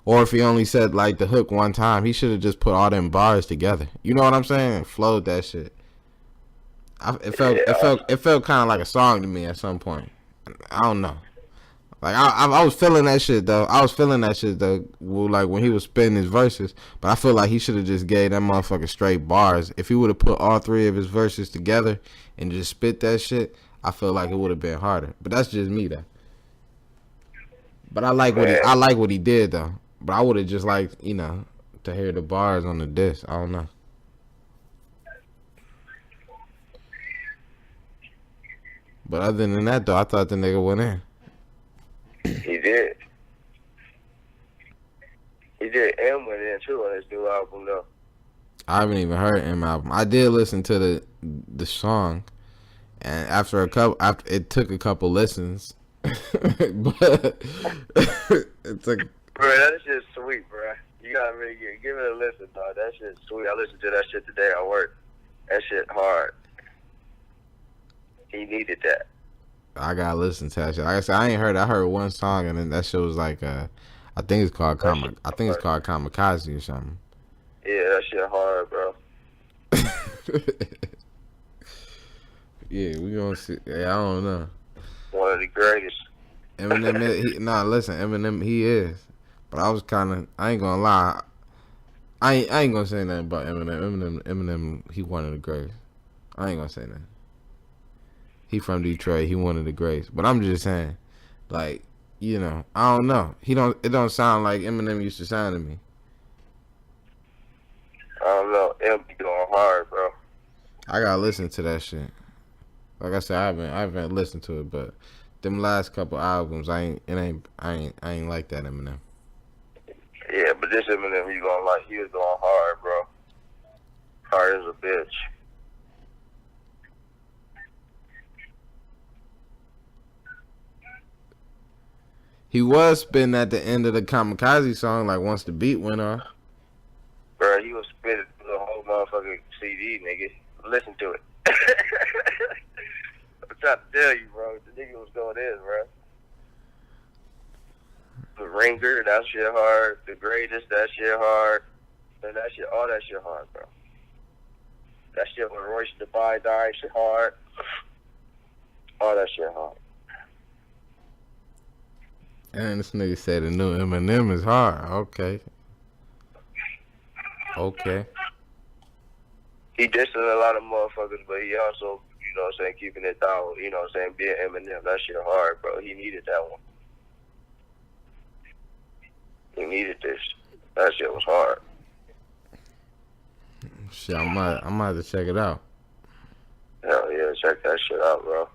S1: or if he only said like the hook one time. He should have just put all them bars together. You know what I'm saying? Flowed that shit. It felt kind of like a song to me at some point. I don't know. Like I was feeling that shit though. Like when he was spitting his verses. But I feel like he should have just gave that motherfucker straight bars. If he would have put all three of his verses together and just spit that shit, I feel like it would have been harder. But that's just me though. But I like what he did though. But I would have just liked, you know, to hear the bars on the disc. I don't know. But other than that though, I thought the nigga went in.
S2: He did. M went in too on his new album though.
S1: I haven't even heard M album. I did listen to the song, and after it took a couple listens, but it took.
S2: Bro, that shit's sweet, bro. You gotta really give it a listen, dog. That shit's sweet. I listened to that shit today at work. That shit hard. He needed that.
S1: I gotta listen to that shit. Like I said, I ain't heard. I heard one song, and then that shit was like, I think it's called Kamikaze or something.
S2: Yeah, that shit hard, bro.
S1: Yeah, we gonna see. Yeah, I don't know.
S2: One of the greatest.
S1: Eminem, listen, Eminem, he is. But I ain't gonna lie. I ain't gonna say nothing about Eminem, he one of the greatest. I ain't gonna say nothing. He from Detroit. He one of the greats. But I'm just saying, like, you know, I don't know. It don't sound like Eminem used to sound to me.
S2: I don't know. M be going hard, bro.
S1: I gotta listen to that shit. Like I said, I haven't listened to it, but them last couple albums, I ain't like that Eminem.
S2: Yeah, but this Eminem you gonna like. He was going hard, bro. Hard as a bitch.
S1: He was spitting at the end of the Kamikaze song, like once the beat went off.
S2: Bro, he was spitting the whole motherfucking CD, nigga. Listen to it. I'm trying to tell you, bro. The nigga was going in, bro. The Ringer, that shit hard. The Greatest, that shit hard. And that shit, all that shit hard, bro. That shit with Royce the Buy Die shit hard. All that shit hard.
S1: And this nigga said the new Eminem is hard. Okay.
S2: He dissing a lot of motherfuckers, but he also, you know what I'm saying, keeping it down, you know what I'm saying, being Eminem. That shit hard, bro. He needed that one. He needed this. That shit was hard.
S1: Shit, I might have to check it out.
S2: Hell yeah, check that shit out, bro.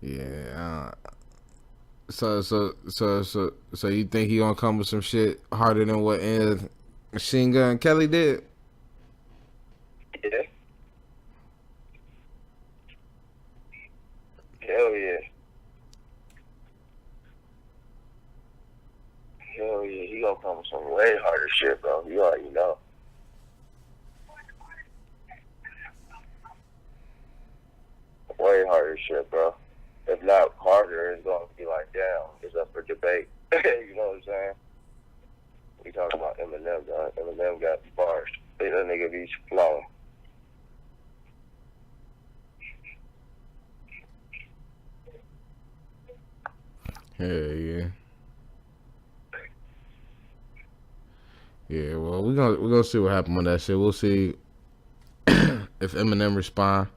S1: Yeah. So you think he gonna come with some shit harder than what Machine Gun Kelly did?
S2: Yeah. Hell yeah. Hell yeah. He gonna come with some way harder shit, bro. You already know. Way harder shit, bro. If not harder, it's gonna be like, damn, it's up for debate. You know what I'm saying? We talking about Eminem, dog. Eminem got bars. That nigga be flowing.
S1: Yeah. Yeah, well, we're gonna see what happens with that shit. We'll see if Eminem respond,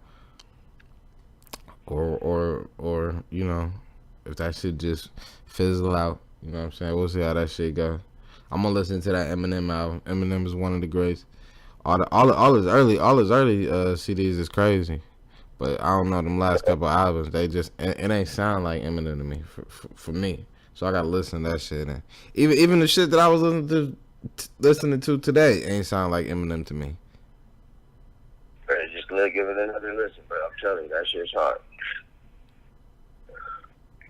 S1: or you know, if that shit just fizzle out. You know what I'm saying? We'll see how that shit go. I'm gonna listen to that Eminem album. Eminem is one of the greats. All his early CDs is crazy, but I don't know them last couple albums. They just it ain't sound like Eminem to me for me. So I gotta listen to that shit. And even the shit that I was listening to today ain't sound like Eminem to me.
S2: Bro, just give it another listen, bro. I'm telling you, that shit's hard.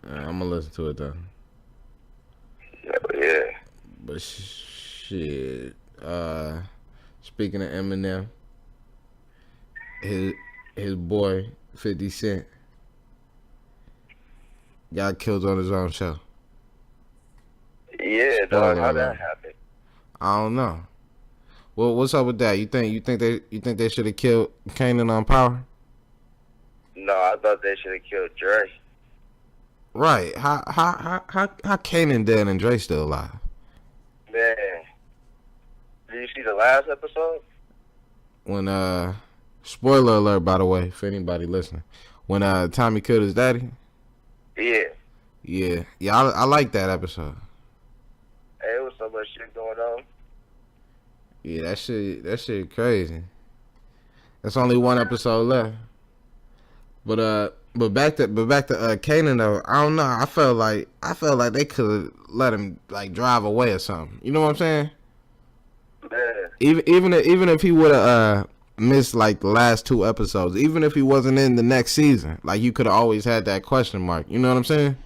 S1: I'm gonna listen to it though.
S2: Yeah.
S1: But shit. Speaking of Eminem, his boy 50 Cent got killed on his own show.
S2: Yeah, dog. How that happened?
S1: I don't know. Well, what's up with that? You think they should have killed Kanan on Power?
S2: No, I thought they should have killed Dre.
S1: Right. How Kanan dead and Dre still alive?
S2: Man, did you see the last episode?
S1: When spoiler alert, by the way, for anybody listening, when Tommy killed his daddy. Yeah. I like that episode.
S2: Hey, it was so much shit going on.
S1: Yeah, that shit crazy. There's only one episode left. But back to Kanan though. I don't know. I felt like they could let him like drive away or something. You know what I'm saying?
S2: Man.
S1: Even if he would have missed like the last 2 episodes, even if he wasn't in the next season, like you could have always had that question mark. You know what I'm saying?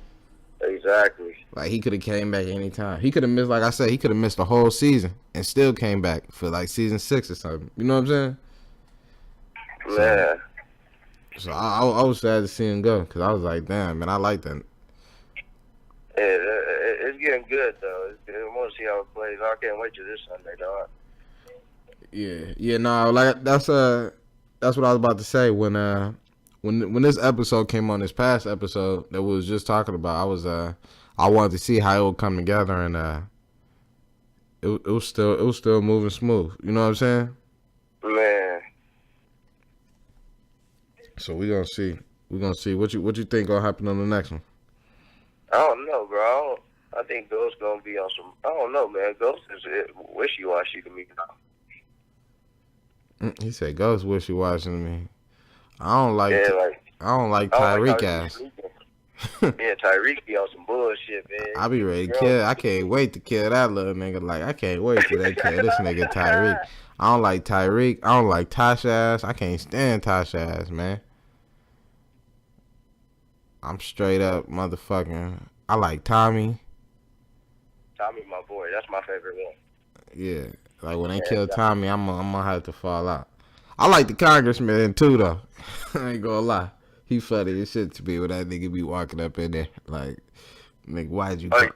S2: Exactly.
S1: Like he could have came back anytime. He could have missed, like I said, he could have missed the whole season and still came back for like season 6 or something. You know what I'm saying?
S2: Man.
S1: So I was sad to see him go because I was like, damn, man, I like that.
S2: It's getting good though. I want to see how it plays. I can't wait till this Sunday, dog.
S1: Yeah, no, like that's what I was about to say when this episode came on, this past episode that we was just talking about. I wanted to see how it would come together, and it was still moving smooth. You know what I'm saying?
S2: Man.
S1: So we're gonna see what you think gonna happen on the next one.
S2: I don't know, bro. I think Ghost gonna be on some. I don't know, man. Ghost is wishy-washy to me now.
S1: He said Ghost wishy-washy to me. I don't like Tyreek ass.
S2: Yeah, Tyreek be on some bullshit, man.
S1: I be ready to kill. I can't wait to kill that little nigga. Like I can't wait till they kill this nigga Tyreek. I don't like Tyreek. I don't like Tasha ass. I can't stand Tasha ass, man. I'm straight up motherfucking. I like Tommy.
S2: Tommy, my boy. That's my favorite one.
S1: Yeah, like when they kill Tommy, I'm gonna have to fall out. I like the congressman too, though. I ain't gonna lie. He funny as shit to me when that nigga be walking up in there. Like, nigga, why'd you come?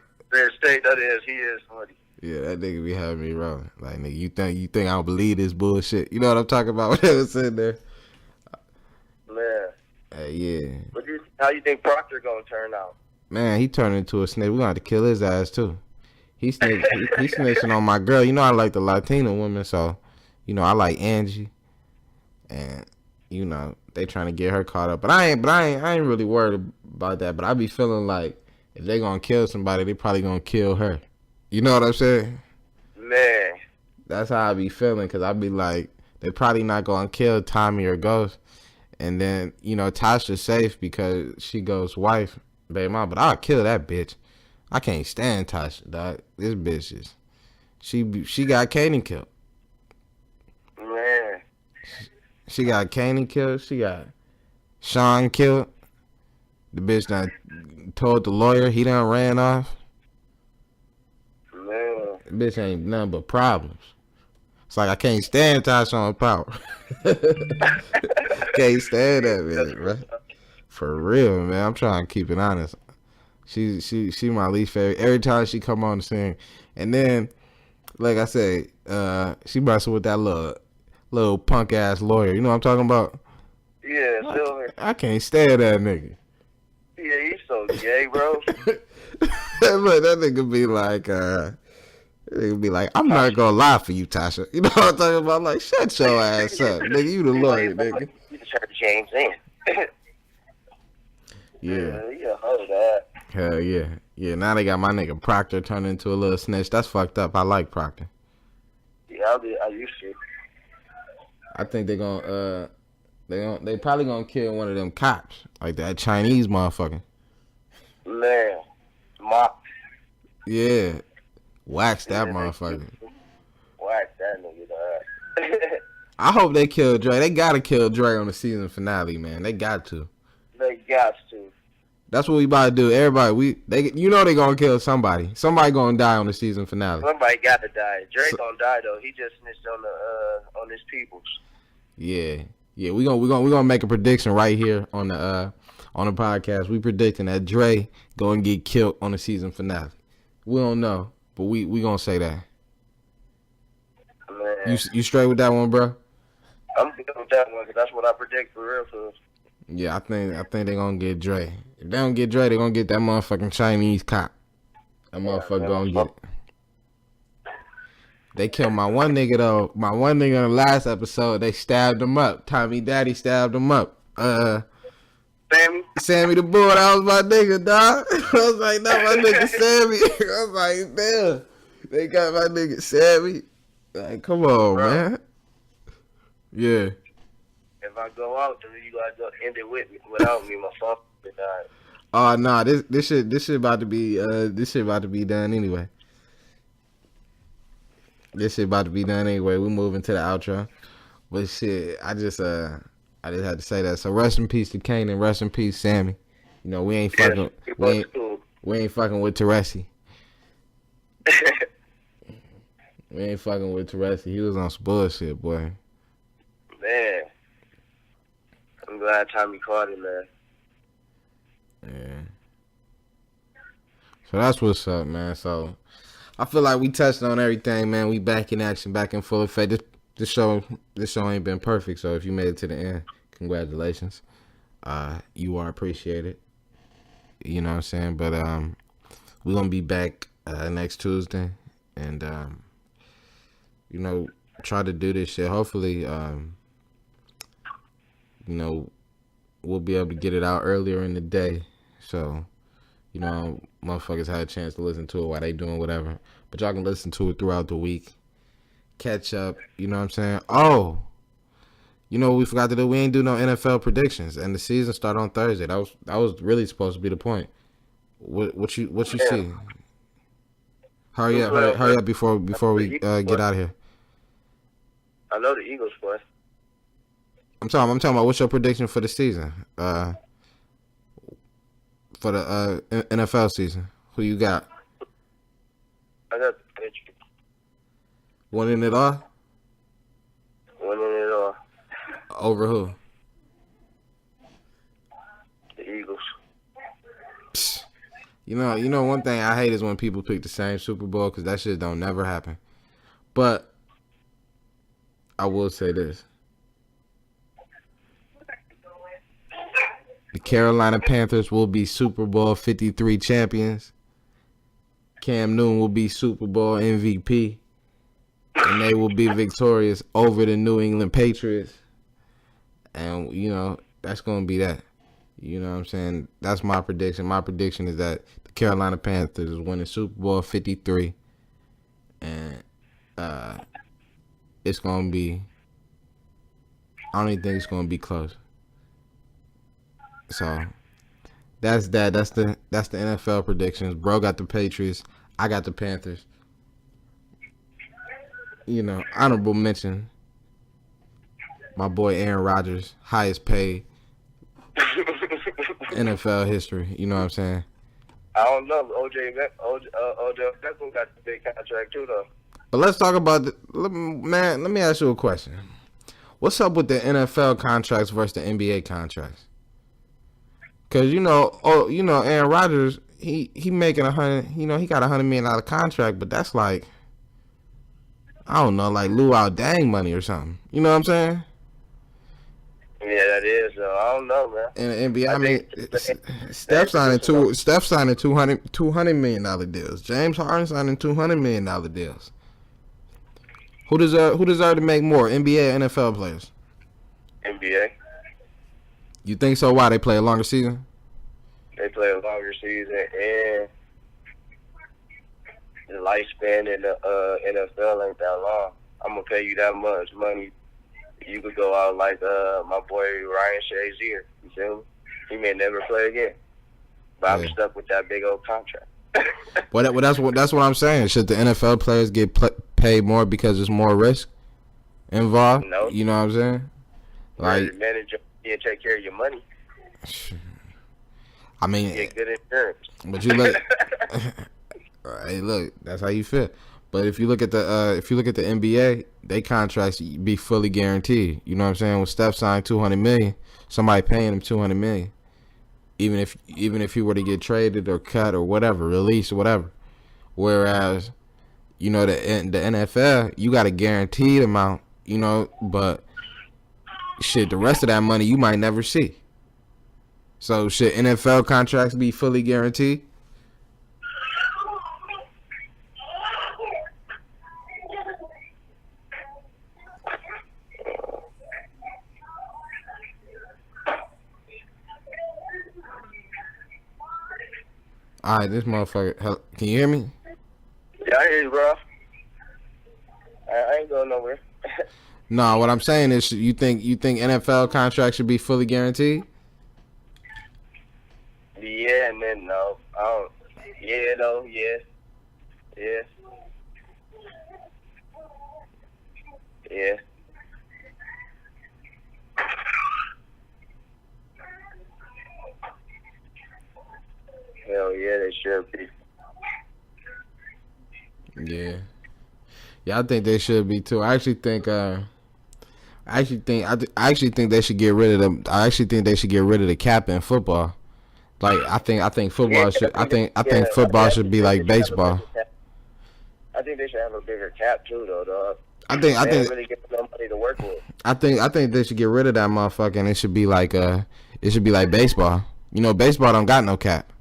S2: State, that is, he is funny.
S1: Yeah, that nigga be having me rolling. Like, nigga, you think I don't believe this bullshit? You know what I'm talking about when they was sitting there?
S2: Man.
S1: Yeah.
S2: How you think Proctor gonna turn out?
S1: Man, he turned into a snitch. We're gonna have to kill his ass too. He snitching on my girl. You know I like the Latina women, so I like Angie, and they trying to get her caught up. But I ain't really worried about that. But I be feeling like if they gonna kill somebody, they probably gonna kill her. You know what I'm saying?
S2: Man.
S1: That's how I be feeling, cause I be like they probably not gonna kill Tommy or Ghost, and then Tasha's safe because she Ghost's wife, baby mom. But I'll kill that bitch. I can't stand Tasha, dog. This bitch is. She got Kanan killed.
S2: Man.
S1: She got Kanan killed. She got Sean killed. The bitch done told the lawyer he done ran off.
S2: Man.
S1: The bitch ain't nothing but problems. It's like I can't stand Tasha on power. Can't stand that bitch, bro. For real, man. I'm trying to keep it honest. She my least favorite. Every time she come on the scene, and then, like I say, she busted with that little punk ass lawyer. You know what I'm talking about?
S2: Yeah, Silver.
S1: I can't stand that nigga.
S2: Yeah, he's so gay, bro.
S1: Look, that nigga be like, I'm not gonna lie for you, Tasha. You know what I'm talking about? Like, shut your ass up, nigga. You the lawyer, nigga.
S2: You just heard James in.
S1: Yeah.
S2: Yeah, heard that.
S1: Hell yeah. Yeah, now they got my nigga Proctor turned into a little snitch. That's fucked up. I like Proctor.
S2: Yeah, I used to.
S1: I think they probably gonna kill one of them cops. Like that Chinese motherfucker.
S2: Man. Mop.
S1: Yeah. Wax that motherfucker.
S2: Wax that nigga, dog.
S1: I hope they kill Dre. They gotta kill Dre on the season finale, man. They got to.
S2: They got to.
S1: That's what we about to do. Everybody, they gonna kill somebody. Somebody gonna die on the season finale.
S2: Somebody got to die. Dre gonna die though. He just snitched on his peoples.
S1: Yeah. We gonna make a prediction right here on the podcast. We predicting that Dre gonna get killed on the season finale. We don't know, but we gonna say that.
S2: Man.
S1: You straight with that one, bro?
S2: I'm good with that one because that's what I predict for real. For
S1: yeah, I think they gonna get Dre. If they don't get Dre, they gonna get that motherfucking Chinese cop. That motherfucker gonna get it. They killed my one nigga though. My one nigga in the last episode, they stabbed him up. Tommy Daddy stabbed him up. Sammy the Bull, that was my nigga, dog. I was like, no, my nigga Sammy. I was like, damn. They got my nigga Sammy. Like, come on, bro. Man. Yeah.
S2: If I go out, then you gotta go end it with me. Without me, my phone will die.
S1: Oh nah, this shit about to be done anyway. This shit about to be done anyway. We moving to the outro. But shit, I just had to say that. So rest in peace to Kanan, rest in peace, Sammy. We ain't fucking we ain't fucking with Teresi. We ain't fucking with Teresi. He was on some bullshit, boy.
S2: Man. I'm glad Tommy caught him, man.
S1: Yeah. So that's what's up, man. So I feel like we touched on everything, man. We back in action, back in full effect. This show ain't been perfect, so if you made it to the end, congratulations. You are appreciated. You know what I'm saying? But we're gonna be back next Tuesday, and try to do this shit. Hopefully, we'll be able to get it out earlier in the day, so motherfuckers had a chance to listen to it while they doing whatever. But y'all can listen to it throughout the week. Catch up, you know what I'm saying? Oh, what we forgot to do? We ain't do no NFL predictions, and the season start on Thursday. That was really supposed to be the point. What you see? Hurry up before we get out of here.
S2: I know the Eagles play.
S1: I'm talking about what's your prediction for the season? For the NFL season. Who you got?
S2: I got the Patriots.
S1: Winning it all?
S2: Winning it all.
S1: Over who?
S2: The Eagles.
S1: Psst. One thing I hate is when people pick the same Super Bowl, because that shit don't never happen. But I will say this. The Carolina Panthers will be Super Bowl 53 champions. Cam Newton will be Super Bowl MVP. And they will be victorious over the New England Patriots. And, that's going to be that. You know what I'm saying? That's my prediction. My prediction is that the Carolina Panthers is winning Super Bowl 53. And it's going to be... I don't even think it's going to be close. So, that's that. That's the NFL predictions. Bro got the Patriots. I got the Panthers. Honorable mention. My boy Aaron Rodgers, highest paid NFL history. You know what I'm saying?
S2: I don't know. OJ Beckham got the big contract too, though.
S1: But let's talk about man. Let me ask you a question. What's up with the NFL contracts versus the NBA contracts? Cause Aaron Rodgers, he making he got $100 million contract, but that's like, I don't know, like luau dang money or something. You know what I'm saying?
S2: Yeah, that is. I don't know, man.
S1: In the NBA, Steph signing $200 million deals. James Harden signing $200 million deals. Who deserve to make more, NBA or NFL players?
S2: NBA.
S1: You think so? Why? They play a longer season?
S2: They play a longer season, and the lifespan in the NFL ain't that long. I'm gonna pay you that much money. You could go out like my boy Ryan Shazier. You feel me? He may never play again, but I'm stuck with that big old contract.
S1: Well, that's what I'm saying. Should the NFL players get paid more because there's more risk involved?
S2: No.
S1: You know what I'm saying?
S2: Like, manage and take care of your money.
S1: I mean,
S2: get good insurance.
S1: But you look, hey, look, that's how you feel. But if you look at the NBA, they contracts be fully guaranteed. You know what I'm saying? When Steph signed $200 million, somebody paying him $200 million, even if he were to get traded or cut or whatever, released or whatever. Whereas, the NFL, you got a guaranteed amount, but shit, the rest of that money you might never see. So should NFL contracts be fully guaranteed? All right, this motherfucker. Can you hear me?
S2: Yeah, I hear you, bro. I ain't going nowhere.
S1: No, what I'm saying is, you think NFL contracts should be fully guaranteed?
S2: Yeah, and then no. I don't. Yeah, though. Yeah. Yeah. Yeah. Hell yeah, they should be.
S1: Yeah, I think they should be too. I actually think they should get rid of them. I actually think they should get rid of the cap in football. Like I think football should. I think football should be like baseball.
S2: I think they should have a bigger cap too, though, dog.
S1: I think
S2: really get no money to work with.
S1: I think they should get rid of that motherfucker, and it should be like baseball. Baseball don't got no cap.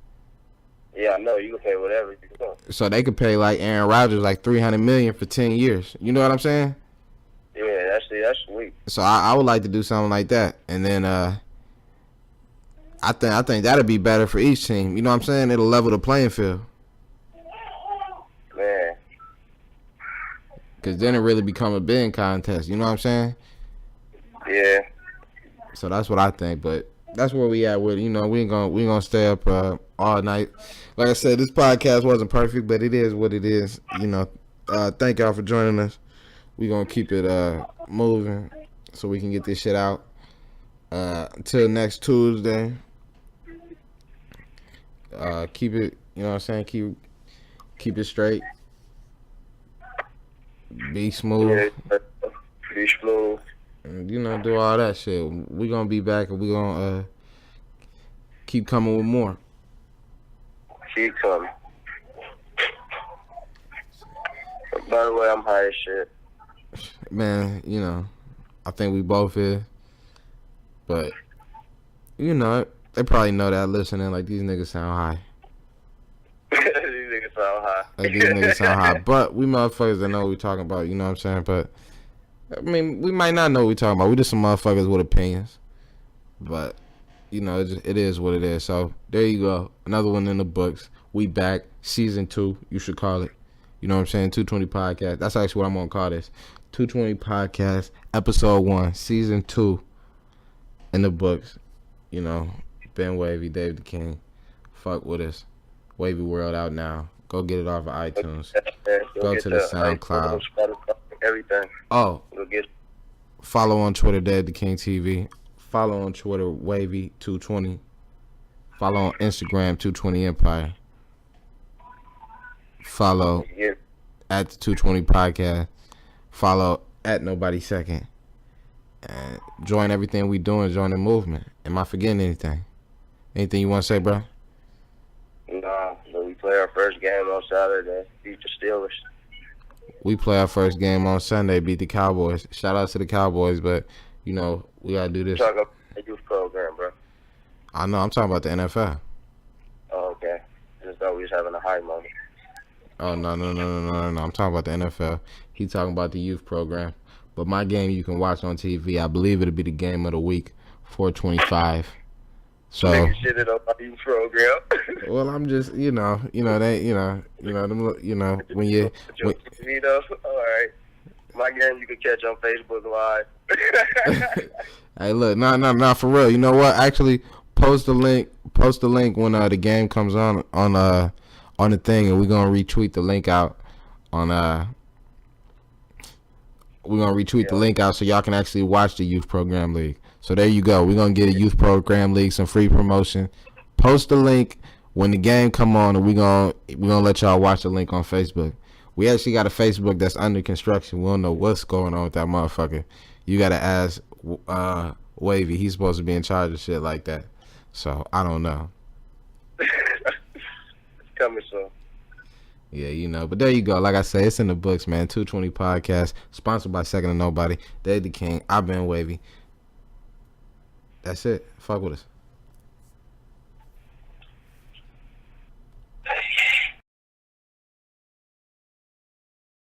S2: Yeah, I know. You can pay whatever you want.
S1: So they could pay like Aaron Rodgers like $300 million for 10 years. You know what I'm saying?
S2: Yeah, that's sweet.
S1: So I would like to do something like that, and then I think that'd be better for each team. You know what I'm saying? It'll level the playing field.
S2: Man.
S1: Because then it really become a bidding contest. You know what I'm saying?
S2: Yeah.
S1: So that's what I think, but that's where we at with. We ain't gonna stay up all night. Like I said, this podcast wasn't perfect, but it is what it is. Thank y'all for joining us. We gonna keep it moving so we can get this shit out until next Tuesday. Keep it, you know what I'm saying? Keep it straight. Be smooth.
S2: Yeah, be smooth.
S1: And, do all that shit. We gonna be back, and we gonna keep coming with more.
S2: Keep coming. By the way, I'm high as shit.
S1: Man, I think we both is. But, They probably know that listening. Like these niggas sound high.
S2: These niggas sound high.
S1: Like these niggas sound high. But we motherfuckers that know what we talking about. You know what I'm saying? But I mean, we might not know what we talking about. We just some motherfuckers with opinions. But you know, it is what it is. So there you go. Another one in the books. We back. Season 2, you should call it. You know what I'm saying? 220 Podcast. That's actually what I'm going to call this. 220 Podcast, Episode 1, Season 2 in the books. You know, iBenWavy, DavidthaKing. Fuck with us. Wavy World out now. Go get it off of iTunes. Go to the SoundCloud.
S2: Everything.
S1: Oh, follow on Twitter, DavidthaKing TV. Follow on Twitter, Wavy220. Follow on Instagram, 220 Empire. Follow at the 220 Podcast. Follow at Nobody Second. And join everything we doing. Join the movement. Am I forgetting anything? Anything you want to say, bro?
S2: Nah, but we play our first game on Saturday. Beat the Steelers.
S1: We play our first game on Sunday. Beat the Cowboys. Shout out to the Cowboys, but you know we gotta do this.
S2: Talk about the youth program, bro.
S1: I know. I'm talking about the NFL.
S2: Oh, okay. Just thought we was having a high moment.
S1: Oh, no. I'm talking about the NFL. He talking about the youth program. But my game you can watch on TV. I believe it'll be the game of the week, 425. So.
S2: Nigga shitted on my youth program.
S1: Well, I'm just, when you.
S2: All right. My game you can catch on Facebook Live.
S1: Hey, look, no, for real. You know what? Actually, post the link when the game comes on the thing, and we're gonna retweet the link out on the link out so y'all can actually watch the youth program league. So there you go. We're gonna get a youth program league, some free promotion. Post the link when the game come on, and we're gonna let y'all watch the link on Facebook. We actually got a Facebook that's under construction. We don't know what's going on with that motherfucker. You gotta ask Wavy. He's supposed to be in charge of shit like that. So I don't know.
S2: Coming soon.
S1: Yeah, but there you go. Like I say, it's in the books, man. 220 Podcast, sponsored by Second to Nobody. DavidthaKing. iBenWavy. That's it. Fuck with us.